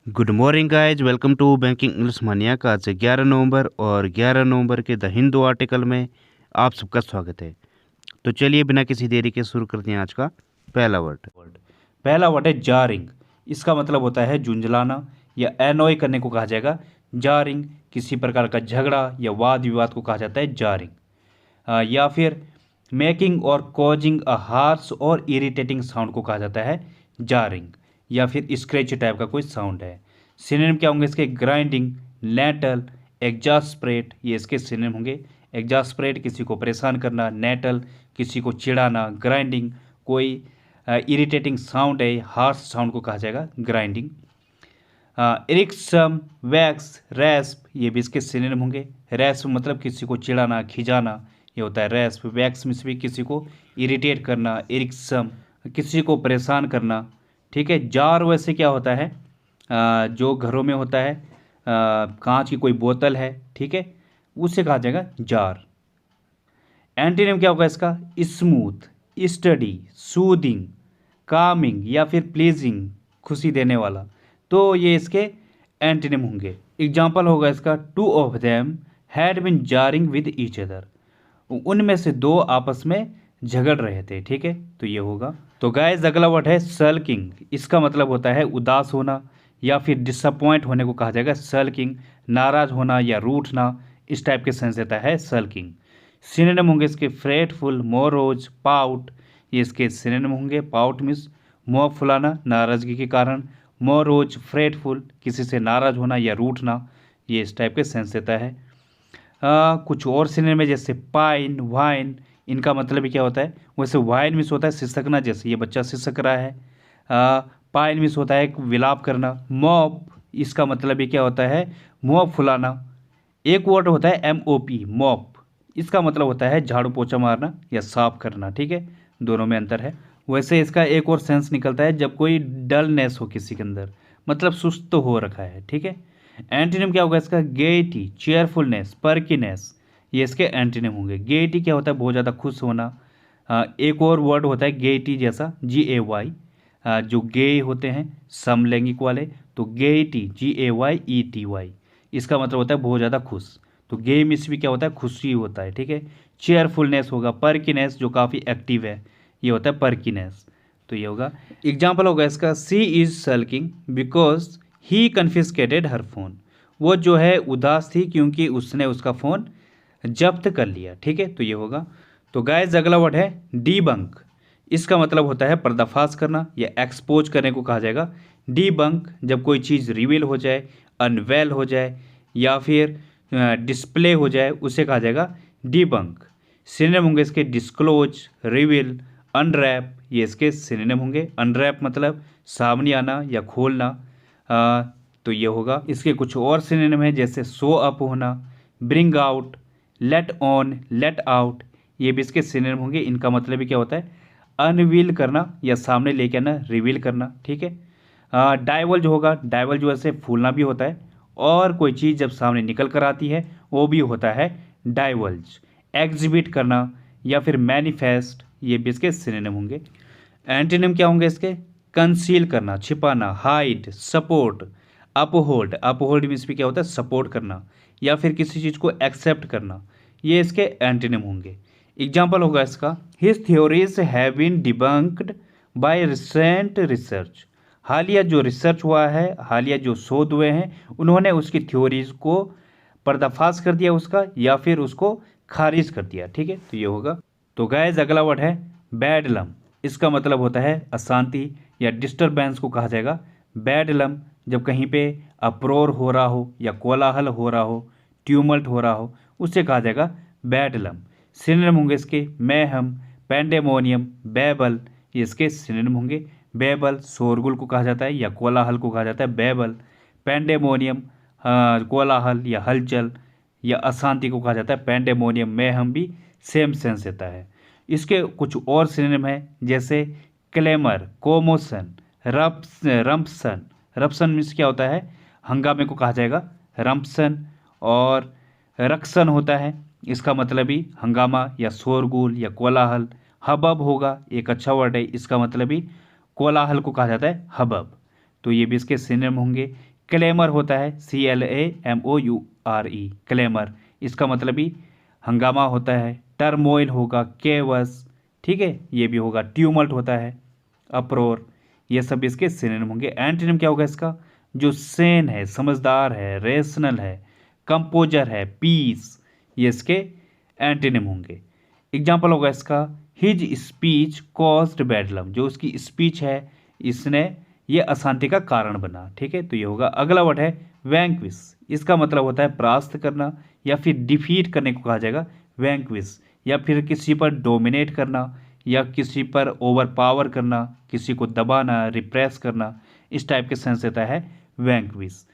Good morning guys, welcome to banking English mania का आज 11 नवंबर और 11 नवंबर के द हिंदू आर्टिकल में आप सबका स्वागत है। तो चलिए बिना किसी देरी के शुरू करते हैं आज का पहला वर्ड। पहला वर्ड है जारिंग। इसका मतलब होता है झुंझलाना या एनॉय करने को कहा जाएगा। जारिंग किसी प्रकार का झगड़ा या वाद विवाद को कहा जाता है जारिंग। या फिर मेकिंग और कॉजिंग अ हार्श और इरिटेटिंग साउंड को कहा जाता है जारिंग। या फिर स्क्रैच टाइप का कोई साउंड है। सिनोनिम क्या होंगे इसके? ग्राइंडिंग, नेटल, एग्जास्परेट, ये इसके सिनोनिम होंगे। एग्जास्परेट किसी को परेशान करना, नेटल किसी को चिढ़ाना, ग्राइंडिंग कोई इरिटेटिंग साउंड है, हार्श साउंड को कहा जाएगा ग्राइंडिंग। इरिक्सम, वैक्स, रैस्प, ये भी इसके सिनोनिम होंगे। रैस्प मतलब किसी को चिढ़ाना, खिजाना, ये होता है रैस्प। वैक्स में भी किसी को इरिटेट करना, इरिक्सम किसी को परेशान करना। ठीक है। जार वैसे क्या होता है? जो घरों में होता है, कांच की कोई बोतल है, ठीक है, उसे कहा जाएगा जार। एंटीनिम क्या होगा इसका? स्मूथ, स्टडी, सूदिंग, कामिंग या फिर प्लीजिंग, खुशी देने वाला। तो ये इसके एंटीनिम होंगे। एग्जाम्पल होगा इसका, two of them had been jarring with each other. उनमें से दो आपस में झगड़ रहे थे। ठीक है, तो ये होगा। तो गाइस अगला वर्ड है सल्किंग। इसका मतलब होता है उदास होना या फिर डिसअपॉइंट होने को कहा जाएगा सल्किंग। नाराज होना या रूठना, इस टाइप के सेंस देता है सल्किंग। सिनोनिम होंगे इसके फ्रेटफुल, मोरोज, पाउट, ये इसके सिनोनिम होंगे। पाउट मीन्स मुँह फुलाना नाराजगी के कारण, मोरोज फ्रेटफुल किसी से नाराज होना या रूठना, ये इस टाइप के सेंस देता है। कुछ और सिनोनिम है जैसे पाइन, वाइन, इनका मतलब भी क्या होता है? वैसे वाइन मीन्स होता है सिसकना, जैसे ये बच्चा सिसक रहा है। पाइन मीन्स होता है विलाप करना। मॉप, इसका मतलब भी क्या होता है? मुँह फुलाना। एक वर्ड होता है MOP, मॉप, इसका मतलब होता है झाड़ू पोछा मारना या साफ करना। ठीक है, दोनों में अंतर है। वैसे इसका एक और सेंस निकलता है जब कोई डलनेस हो किसी के अंदर, मतलब सुस्त हो रखा है। ठीक है। एंटीनिम क्या होगा इसका? गेटी, चेयरफुलनेस, पर्कीनेस, ये इसके एंटीनिम होंगे। गेटी क्या होता है? बहुत ज़्यादा खुश होना। एक और वर्ड होता है गेटी जैसा, GAY, जो गे होते हैं समलैंगिक वाले, तो गेटी, GAYETY, इसका मतलब होता है बहुत ज़्यादा खुश। तो गे मिस भी क्या होता है? खुशी होता है। ठीक है। चेयरफुलनेस होगा। पर्कीनेस जो काफ़ी एक्टिव है, ये होता है पर्कीनेस। तो ये होगा। एग्जाम्पल होगा इसका, C is sulking because he confiscated her phone. वो जो है उदास थी क्योंकि उसने उसका फ़ोन जब्त कर लिया। ठीक है, तो ये होगा। तो गाइस अगला वर्ड है डीबंक। इसका मतलब होता है पर्दाफाश करना या एक्सपोज करने को कहा जाएगा डीबंक। जब कोई चीज़ रिवील हो जाए, अनवेल हो जाए या फिर डिस्प्ले हो जाए, उसे कहा जाएगा डीबंक। सिनोनिम होंगे इसके डिस्क्लोज, रिवील, अनरैप, ये इसके सिनोनिम होंगे। अनरैप मतलब सामने आना या खोलना। तो ये होगा। इसके कुछ और सिनोनिम है जैसे शो अप होना, bring out, let on, let out, ये भी इसके सिनोनिम होंगे। इनका मतलब भी क्या होता है? अनवील करना या सामने लेके आना, रिवील करना। ठीक है। डाइवल्ज होगा। डाइवल्ज वैसे फूलना भी होता है, और कोई चीज़ जब सामने निकल कर आती है वो भी होता है डाइवल्ज। एग्जिबिट करना या फिर मैनिफेस्ट, ये भी इसके सिनोनिम होंगे। एंटीनिम क्या होंगे इसके? कंसील करना, छिपाना, hide, support, uphold. Uphold means भी क्या होता है? सपोर्ट करना या फिर किसी चीज़ को एक्सेप्ट करना, ये इसके एंटीनिम होंगे। एग्जाम्पल होगा इसका, his theories have been debunked by recent research. हालिया जो रिसर्च हुआ है, हालिया जो शोध हुए हैं, उन्होंने उसकी थ्योरीज को पर्दाफाश कर दिया उसका, या फिर उसको खारिज कर दिया। ठीक है, तो ये होगा। तो गाइस अगला वर्ड है बैडलम। इसका मतलब होता है अशांति या डिस्टरबेंस को कहा जाएगा बैडलम। जब कहीं पे अप्रोर हो रहा हो या कोलाहल हो रहा हो, ट्यूमल्ट हो रहा हो, उसे कहा जाएगा बैडलम। सिनोनिम होंगे इसके मैहम, पेंडेमोनियम, बेबल, ये इसके सिनोनिम होंगे। बेबल शोरगुल को कहा जाता है या कोलाहल को कहा जाता है बेबल। पेंडेमोनियम कोलाहल या हलचल या अशांति को कहा जाता है पेंडेमोनियम। मैहम भी सेम सेंस देता है। इसके कुछ और सिनोनिम है जैसे क्लेमर, कोमोशन, रम्पसन। रप्सन मीन्स क्या होता है? हंगामे को कहा जाएगा रम्पसन। और रक्सन होता है, इसका मतलब भी हंगामा या शोरगुल या कोलाहल। हबब होगा, एक अच्छा वर्ड है, इसका मतलब भी कोलाहल को कहा जाता है हबब। तो ये भी इसके सिनोनिम होंगे। क्लेमर होता है CLAMOURE, क्लेमर, इसका मतलब ही हंगामा होता है। टर्मोइल होगा केवस, ठीक है, ये भी होगा। ट्यूमल्ट होता है अप्रोर, ये सब इसके सिनोनिम होंगे। एंटोनिम क्या होगा इसका? जो सेन है, समझदार है, रेशनल है, कंपोजर है, पीस, ये इसके एंटोनिम होंगे। एग्जाम्पल होगा इसका, हिज स्पीच कॉज्ड बेडलम, जो उसकी स्पीच है इसने ये अशांति का कारण बना, ठीक है, तो ये होगा। अगला वर्ड है वैंक्विश, इसका मतलब होता है परास्त करना या फिर डिफीट करने को कहा जाएगा वैंक्विश, या फिर किसी पर डोमिनेट करना या किसी पर ओवर पावर करना, किसी को दबाना, रिप्रेस करना, इस टाइप के सेंस देता है वैंक्विश।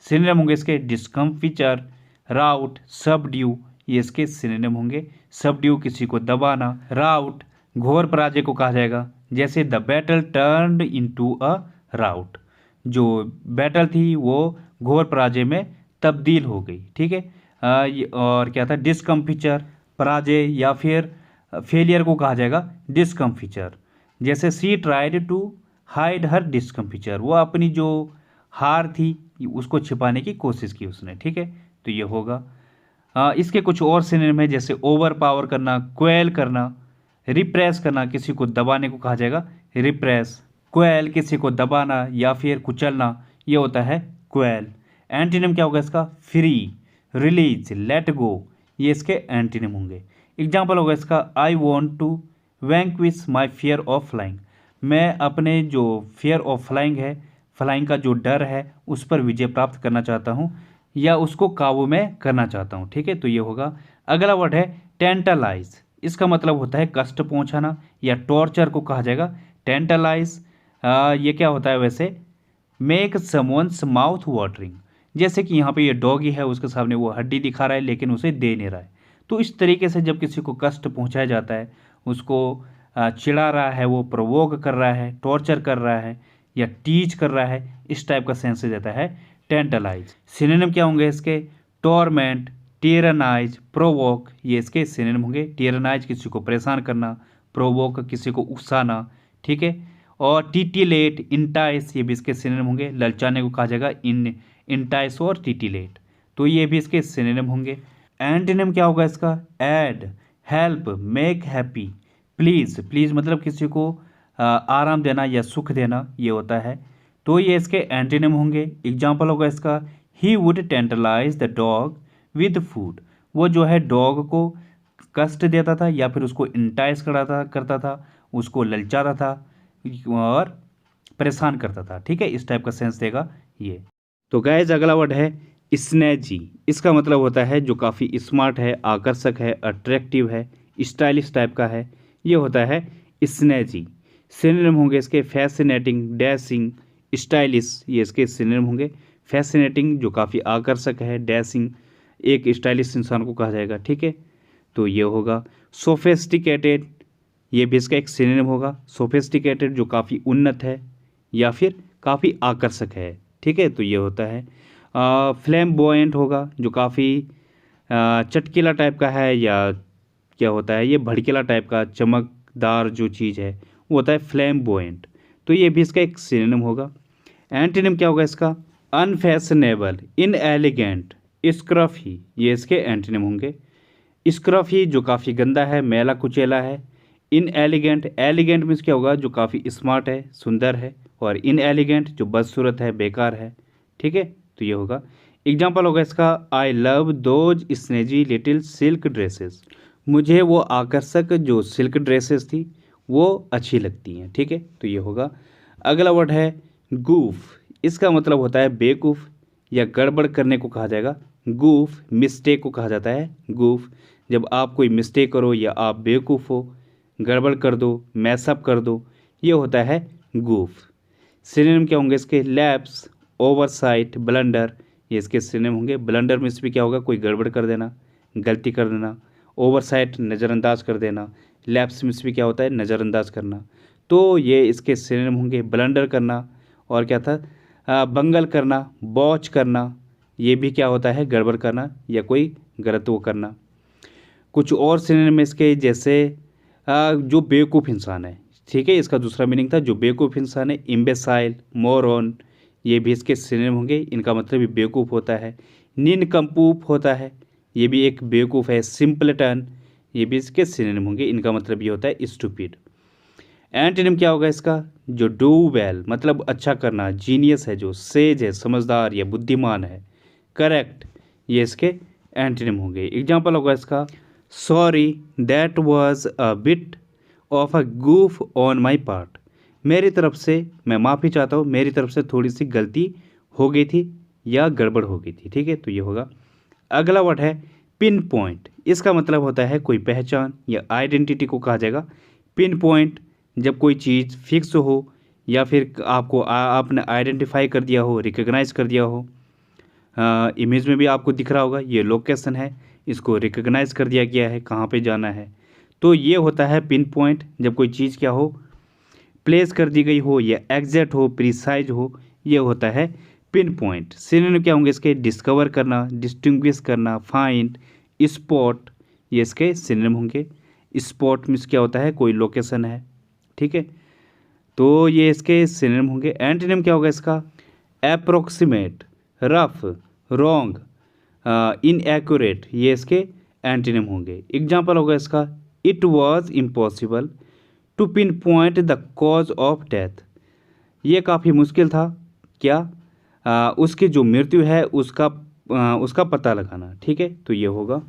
सिनोनिम होंगे इसके डिस्कम्फिचर, राउट, सबड्यू, ये इसके सिनोनिम होंगे। सबड्यू किसी को दबाना, राउट घोर पराजय को कहा जाएगा, जैसे the battle turned into a rout, जो बैटल थी वो घोर पराजय में तब्दील हो गई, ठीक है। और क्या था? डिस्कम्फिचर, पराजय या फिर फेलियर को कहा जाएगा डिस्कम्फिचर, जैसे सी ट्राइड टू हाइड हर डिस्कम्फिचर, वो अपनी जो हार थी उसको छिपाने की कोशिश की उसने, ठीक है, तो ये होगा। इसके कुछ और सिनोनिम है, जैसे ओवर पावर करना, क्वेल करना, रिप्रेस करना, किसी को दबाने को कहा जाएगा रिप्रेस, क्वेल किसी को दबाना या फिर कुचलना, ये होता है क्वेल। एंटीनिम क्या होगा इसका? फ्री, रिलीज, लेट गो, ये इसके एंटीनिम होंगे। एग्जाम्पल होगा इसका, I want to vanquish my fear of flying, मैं अपने जो फियर ऑफ फ्लाइंग है, फ्लाइंग का जो डर है उस पर विजय प्राप्त करना चाहता हूँ या उसको काबू में करना चाहता हूँ, ठीक है, तो ये होगा। अगला वर्ड है टेंटलाइज, इसका मतलब होता है कष्ट पहुँचाना या टॉर्चर को कहा जाएगा टेंटलाइज। ये क्या होता है वैसे? मेक समवन्स माउथ वाटरिंग, जैसे कि यहाँ पे ये डॉगी है, उसके सामने वो हड्डी दिखा रहा है लेकिन उसे दे नहीं रहा है, तो इस तरीके से जब किसी को कष्ट पहुँचाया जाता है, उसको चिढ़ा रहा है, वो प्रोवोक कर रहा है, टॉर्चर कर रहा है या टीच कर रहा है, इस टाइप का सेंस देता है टेंटलाइज। सिनोनिम क्या होंगे इसके? टॉर्मेंट, टिरनाइज, प्रोवोक, ये इसके सिनोनिम होंगे। टिरनाइज किसी को परेशान करना, प्रोवोक किसी को उकसाना, ठीक है, और टिटिलेट, इंटाइस, ये भी इसके सिनोनिम होंगे। ललचाने को कहा जाएगा इंटाइस और टिटिलेट, तो ये भी इसके सिनोनिम होंगे। एंटोनिम क्या होगा इसका? Add, help, make happy, please, please मतलब किसी को आराम देना या सुख देना, ये होता है, तो ये इसके एंटोनिम होंगे। एग्जाम्पल होगा इसका, he would tantalize the dog with food, वो जो है डॉग को कष्ट देता था या फिर उसको इंटाइस करता था, उसको ललचाता था और परेशान करता था, ठीक है, इस टाइप का सेंस देगा ये। तो गाइस अगला वर्ड है स्नैजी, इसका मतलब होता है जो काफ़ी स्मार्ट है, आकर्षक है, अट्रैक्टिव है, स्टाइलिश टाइप का है, ये होता है स्नैजी। सिनोनिम होंगे इसके फैसिनेटिंग, डैशिंग, स्टाइलिश, ये इसके सिनोनिम होंगे। फैसिनेटिंग जो काफ़ी आकर्षक है, डैशिंग एक स्टाइलिश इंसान को कहा जाएगा, ठीक है, तो ये होगा। सोफेस्टिकेटेड, ये भी इसका एक सिनोनिम होगा। सोफेस्टिकेटेड जो काफ़ी उन्नत है या फिर काफ़ी आकर्षक है, ठीक है, तो ये होता है। फ्लैम्बॉयंट होगा जो काफ़ी चटकीला टाइप का है या क्या होता है, ये भड़कीला टाइप का, चमकदार जो चीज़ है वो होता है फ्लैम्बॉयंट, तो ये भी इसका एक सिनोनिम होगा। एंटोनिम क्या होगा इसका? अनफैशनेबल, इनएलिगेंट, स्क्रफी, ये इसके एंटोनिम होंगे। स्क्रफी जो काफ़ी गंदा है, मैला कुचैला है। इनएलिगेंट, एलिगेंट मीन्स क्या होगा? जो काफ़ी स्मार्ट है, सुंदर है, और इनएलिगेंट जो बदसूरत है, बेकार है, ठीक है, तो ये होगा। एग्जाम्पल होगा इसका, I love those snazzy little silk dresses, मुझे वो आकर्षक जो सिल्क ड्रेसेस थी वो अच्छी लगती हैं, ठीक है, तो ये होगा। अगला वर्ड है गूफ, इसका मतलब होता है बेवकूफ़ या गड़बड़ करने को कहा जाएगा गूफ। मिस्टेक को कहा जाता है गूफ, जब आप कोई मिस्टेक करो या आप बेवकूफ़ हो, गड़बड़ कर दो, मैसअप कर दो, ये होता है गूफ। सिनोनिम क्या होंगे इसके? लैप्स, ओवरसाइट, ब्लंडर, ये इसके सिनोनिम होंगे। ब्लंडर मीन्स भी क्या होगा? कोई गड़बड़ कर देना, गलती कर देना। ओवरसाइट नज़रअंदाज कर देना। लैप्स मीन्स भी क्या होता है? नज़रअंदाज करना, तो ये इसके सिनोनिम होंगे। ब्लंडर करना और क्या था? बंगल करना, बॉच करना, ये भी क्या होता है? गड़बड़ करना या कोई गलत वो करना। कुछ और सिनोनिम इसके, जैसे जो बेवकूफ़ इंसान है, ठीक है, इसका दूसरा मीनिंग था जो बेवकूफ़ इंसान है, इम्बेसाइल, मोरॉन, ये भी इसके सिनोनिम होंगे। इनका मतलब भी बेवकूफ़ होता है। निनकम्पूफ होता है, ये भी एक बेवकूफ़ है। सिंपलटन, ये भी इसके सिनोनिम होंगे। इनका मतलब ये होता है स्टूपिड। एंटोनिम क्या होगा इसका? जो डू वेल मतलब अच्छा करना, जीनियस है, जो सेज है, समझदार या बुद्धिमान है, करेक्ट, ये इसके एंटोनिम होंगे। एग्जाम्पल होगा इसका, sorry that was a bit of a goof on my part. मेरी तरफ से, मैं माफ़ी चाहता हूँ, मेरी तरफ से थोड़ी सी गलती हो गई थी या गड़बड़ हो गई थी। ठीक है, तो ये होगा। अगला वर्ड है पिन पॉइंट। इसका मतलब होता है कोई पहचान या आइडेंटिटी को कहा जाएगा पिन पॉइंट। जब कोई चीज़ फिक्स हो या फिर आपको आपने आइडेंटिफाई कर दिया हो, रिकग्नाइज कर दिया हो। इमेज में भी आपको दिख रहा होगा, ये लोकेशन है, इसको रिकग्नाइज कर दिया गया है, कहाँ पे जाना है। तो ये होता है पिन पॉइंट। जब कोई चीज़ क्या हो, प्लेस कर दी गई हो या एग्जैक्ट हो, प्रिसाइज हो, ये होता है पिन पॉइंट। सिनोनिम क्या होंगे इसके? डिस्कवर करना, डिस्टिंग्विश करना, फाइंड, स्पॉट, ये इसके सिनोनिम होंगे। स्पॉट मीन्स क्या होता है? कोई लोकेशन है। ठीक है, तो ये इसके सिनोनिम होंगे। एंटोनिम क्या होगा इसका? अप्रोक्सीमेट, रफ, रॉन्ग, इनएक्यूरेट, ये इसके एंटोनिम होंगे। एग्जाम्पल होगा इसका, it was impossible to pinpoint the cause of death. ये काफ़ी मुश्किल था क्या? उसकी जो मृत्यु है उसका पता लगाना। ठीक है, तो ये होगा।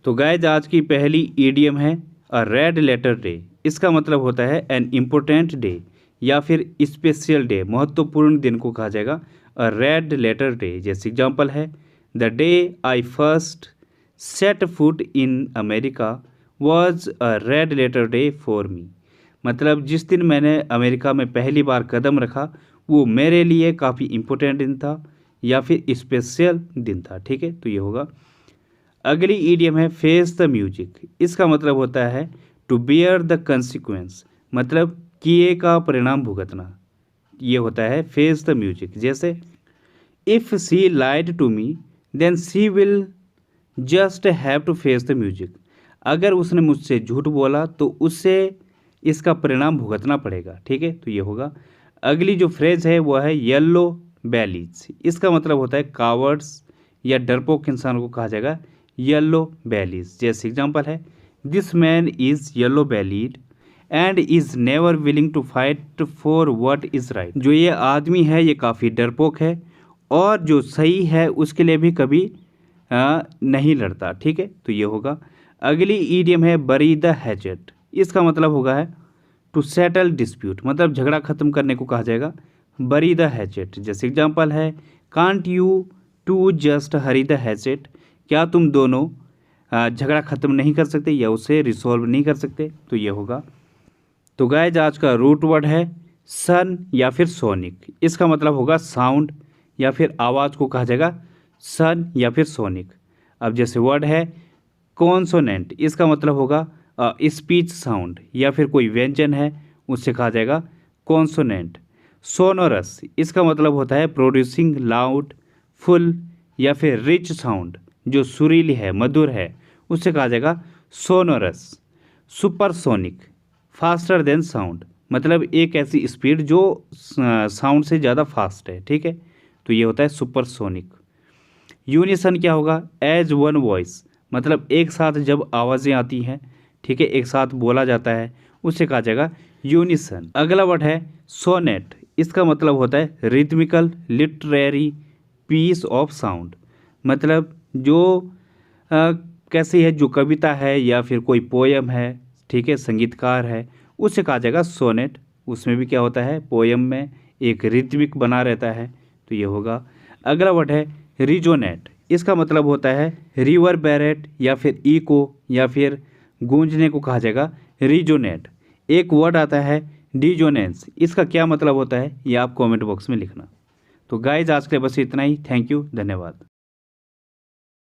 तो गाइज आज की पहली ईडियम है अ रेड लेटर डे। इसका मतलब होता है एन इम्पोर्टेंट डे या फिर स्पेशल डे, महत्वपूर्ण दिन को कहा जाएगा अ रेड लेटर डे। जैसे एग्जांपल है, the day I first set foot in America was a red letter day for me. मतलब जिस दिन मैंने अमेरिका में पहली बार कदम रखा वो मेरे लिए काफ़ी इम्पोर्टेंट दिन था या फिर स्पेशल दिन था। ठीक है, तो ये होगा। अगली ईडियम है फेस द म्यूजिक। इसका मतलब होता है टू बियर द कंसिक्वेंस, मतलब किए का परिणाम भुगतना। ये होता है फेस द म्यूजिक। जैसे if she lied to me then she will just have to face the music. अगर उसने मुझसे झूठ बोला तो उससे इसका परिणाम भुगतना पड़ेगा। ठीक है, तो ये होगा। अगली जो फ्रेज है वो है येलो बैलीज। इसका मतलब होता है कावर्ड्स या डरपोक इंसान को कहा जाएगा येलो बैलीज। जैसे एग्जांपल है, this man is yellow bellied and is never willing to fight for what is right. जो ये आदमी है ये काफ़ी डरपोक है और जो सही है उसके लिए भी कभी नहीं लड़ता। ठीक है, तो ये होगा। अगली ईडियम है बरी द हैचेट। इसका मतलब होगा है टू सेटल डिस्प्यूट, मतलब झगड़ा खत्म करने को कहा जाएगा बरी द हैचेट। जैसे एग्जांपल है, can't you two just bury the hatchet. क्या तुम दोनों झगड़ा ख़त्म नहीं कर सकते या उसे रिसॉल्व नहीं कर सकते? तो ये होगा। तो गाइज आज का रूट वर्ड है सन या फिर सोनिक। इसका मतलब होगा साउंड या फिर आवाज़ को कहा जाएगा सन या फिर सोनिक। अब जैसे वर्ड है कॉन्सोनेंट, इसका मतलब होगा स्पीच साउंड या फिर कोई व्यंजन है उससे कहा जाएगा कॉन्सोनेंट। सोनोरस, इसका मतलब होता है प्रोड्यूसिंग लाउड, फुल या फिर रिच साउंड, जो सुरीली है, मधुर है, उससे कहा जाएगा sonorous. Supersonic, faster than sound, मतलब एक ऐसी स्पीड जो साउंड से ज़्यादा फास्ट है। ठीक है, तो ये होता है सुपरसोनिक। यूनिसन क्या होगा? एज वन वॉइस, मतलब एक साथ जब आवाज़ें आती हैं, ठीक है, एक साथ बोला जाता है, उससे कहा जाएगा यूनिसन। अगला वर्ड है सोनेट। इसका मतलब होता है रिथमिकल लिटरेरी पीस ऑफ साउंड, मतलब जो कैसी है, जो कविता है या फिर कोई पोयम है, ठीक है, संगीतकार है, उससे कहा जाएगा सोनेट। उसमें भी क्या होता है, पोयम में एक रिथमिक बना रहता है, तो ये होगा। अगला वर्ड है रिजोनेट। इसका मतलब होता है रिवरबेरेट या फिर इको या फिर गूंजने को कहा जाएगा रिजोनेट। एक वर्ड आता है डिजोनेंस, इसका क्या मतलब होता है ये आप कमेंट बॉक्स में लिखना। तो गाइज आज के लिए बस इतना ही। थैंक यू, धन्यवाद।